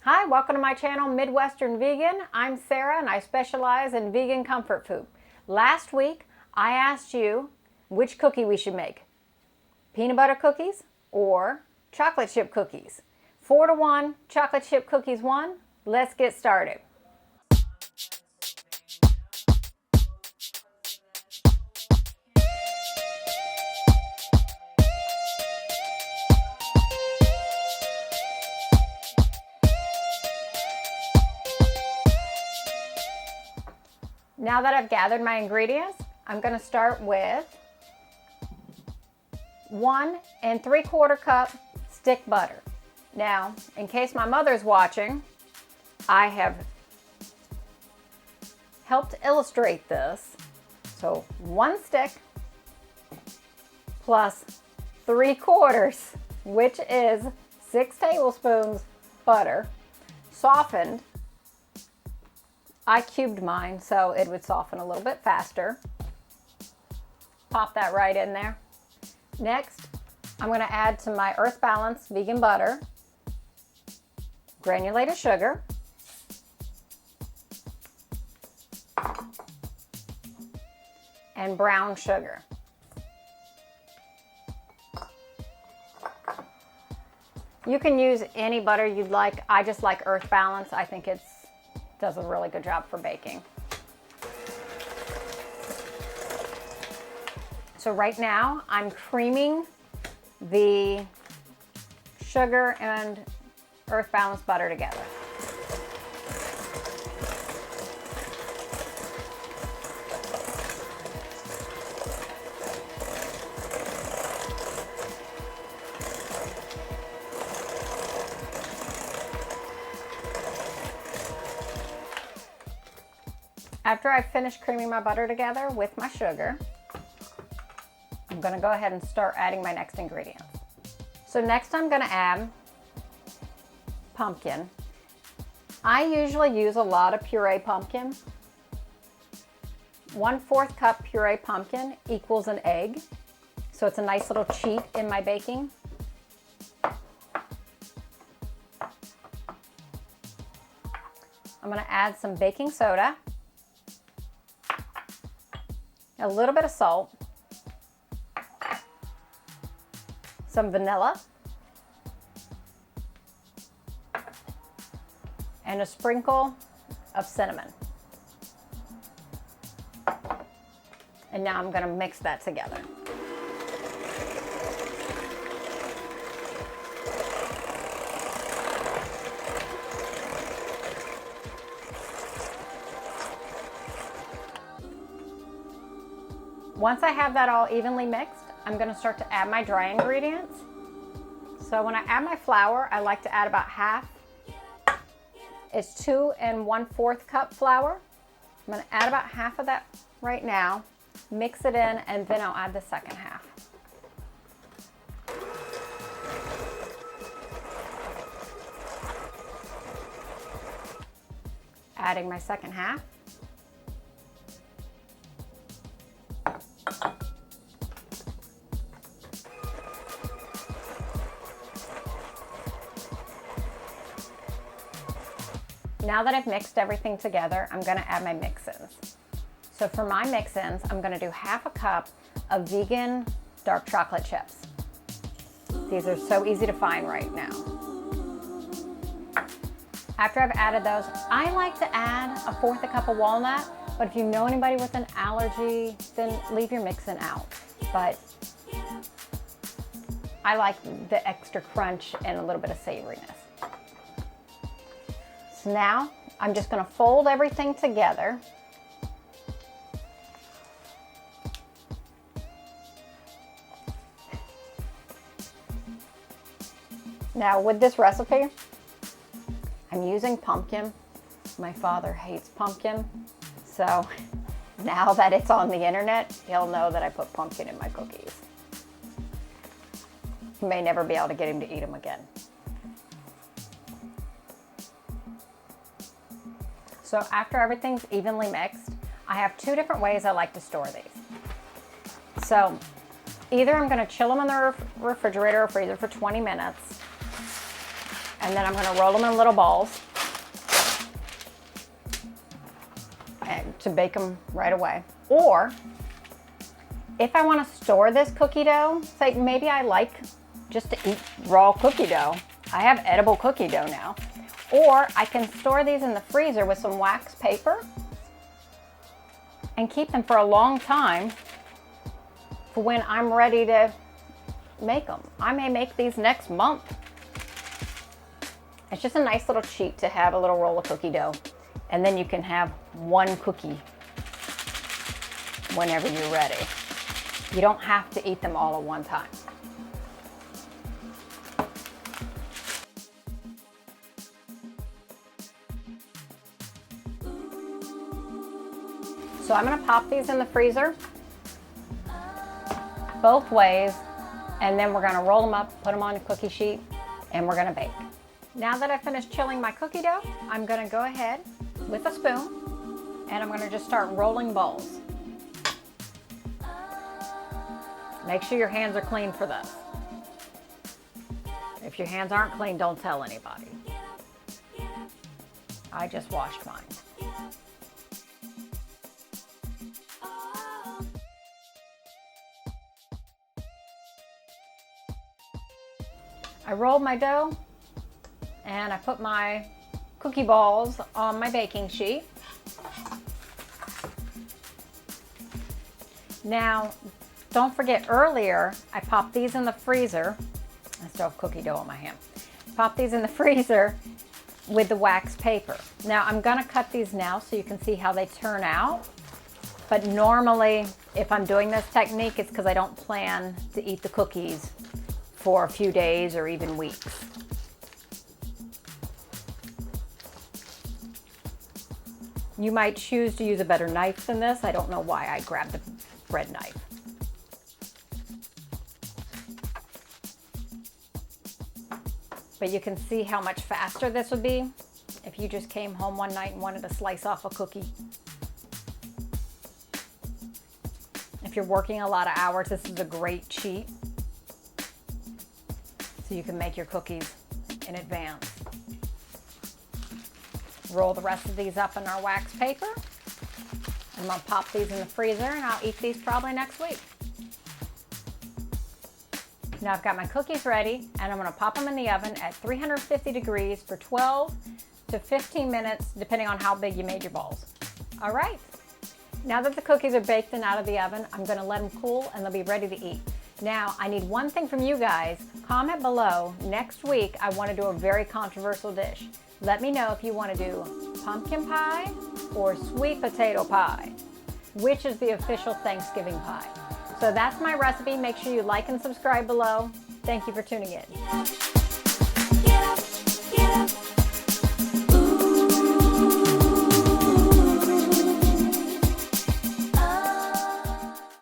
Hi, welcome to my channel, Midwestern Vegan. I'm Sarah and I specialize in vegan comfort food. Last week, I asked you which cookie we should make. Peanut butter cookies or chocolate chip cookies? 4-1, chocolate chip cookies won. Let's get started. Now that I've gathered my ingredients, I'm going to start with 1 3/4 cup stick butter. Now, in case my mother's watching, I have helped illustrate this. So 1 stick plus 3/4, which is 6 tablespoons butter, softened. I cubed mine so it would soften a little bit faster. Pop that right in there. Next, I'm going to add to my Earth Balance vegan butter, granulated sugar, and brown sugar. You can use any butter you'd like. I just like Earth Balance. I think it does a really good job for baking. So right now I'm creaming the sugar and Earth Balance butter together. After I've finished creaming my butter together with my sugar, I'm going to go ahead and start adding my next ingredients. So next I'm going to add pumpkin. I usually use a lot of puree pumpkin. 1/4 cup puree pumpkin equals an egg. So it's a nice little cheat in my baking. I'm going to add some baking soda, a little bit of salt, some vanilla, and a sprinkle of cinnamon. And now I'm going to mix that together. Once I have that all evenly mixed, I'm going to start to add my dry ingredients. So when I add my flour, I like to add about half. It's 2 1/4 cup flour. I'm going to add about half of that right now, mix it in, and then I'll add the second half. Adding my second half. Now that I've mixed everything together, I'm going to add my mix-ins. So for my mix-ins, I'm going to do 1/2 cup of vegan dark chocolate chips. These are so easy to find right now. After I've added those, I like to add 1/4 cup of walnut, but if you know anybody with an allergy, then leave your mix-in out. But I like the extra crunch and a little bit of savoriness. So now I'm just going to fold everything together. Now with this recipe, I'm using pumpkin. My father hates pumpkin, so now that it's on the internet, he'll know that I put pumpkin in my cookies. You may never be able to get him to eat them again. So after everything's evenly mixed, I have 2 different ways I like to store these. So either I'm going to chill them in the refrigerator or freezer for 20 minutes, And then I'm going to roll them in little balls and to bake them right away. Or if I want to store this cookie dough, say maybe I like just to eat raw cookie dough. I have edible cookie dough now. Or I can store these in the freezer with some wax paper and keep them for a long time for when I'm ready to make them. I may make these next month. It's just a nice little treat to have a little roll of cookie dough. And then you can have one cookie whenever you're ready. You don't have to eat them all at one time. So I'm going to pop these in the freezer both ways, and then we're going to roll them up, put them on a cookie sheet, and we're going to bake. Now that I've finished chilling my cookie dough, I'm going to go ahead with a spoon, and I'm going to just start rolling balls. Make sure your hands are clean for this. If your hands aren't clean, don't tell anybody. I just washed mine. I rolled my dough and I put my cookie balls on my baking sheet. Now, don't forget earlier, I popped these in the freezer. I still have cookie dough on my hand. Pop these in the freezer with the wax paper. Now, I'm gonna cut these now so you can see how they turn out. But normally, if I'm doing this technique, it's because I don't plan to eat the cookies for a few days or even weeks. You might choose to use a better knife than this. I don't know why I grabbed the bread knife. But you can see how much faster this would be if you just came home one night and wanted to slice off a cookie. If you're working a lot of hours, this is a great cheat. So you can make your cookies in advance. Roll the rest of these up in our wax paper. I'm gonna pop these in the freezer and I'll eat these probably next week. Now I've got my cookies ready and I'm gonna pop them in the oven at 350 degrees for 12 to 15 minutes, depending on how big you made your balls. All right, now that the cookies are baked and out of the oven, I'm gonna let them cool and they'll be ready to eat. Now, I need one thing from you guys. Comment below. Next week, I want to do a very controversial dish. Let me know if you want to do pumpkin pie or sweet potato pie. Which is the official Thanksgiving pie? So that's my recipe. Make sure you like and subscribe below. Thank you for tuning in. Get up, get up.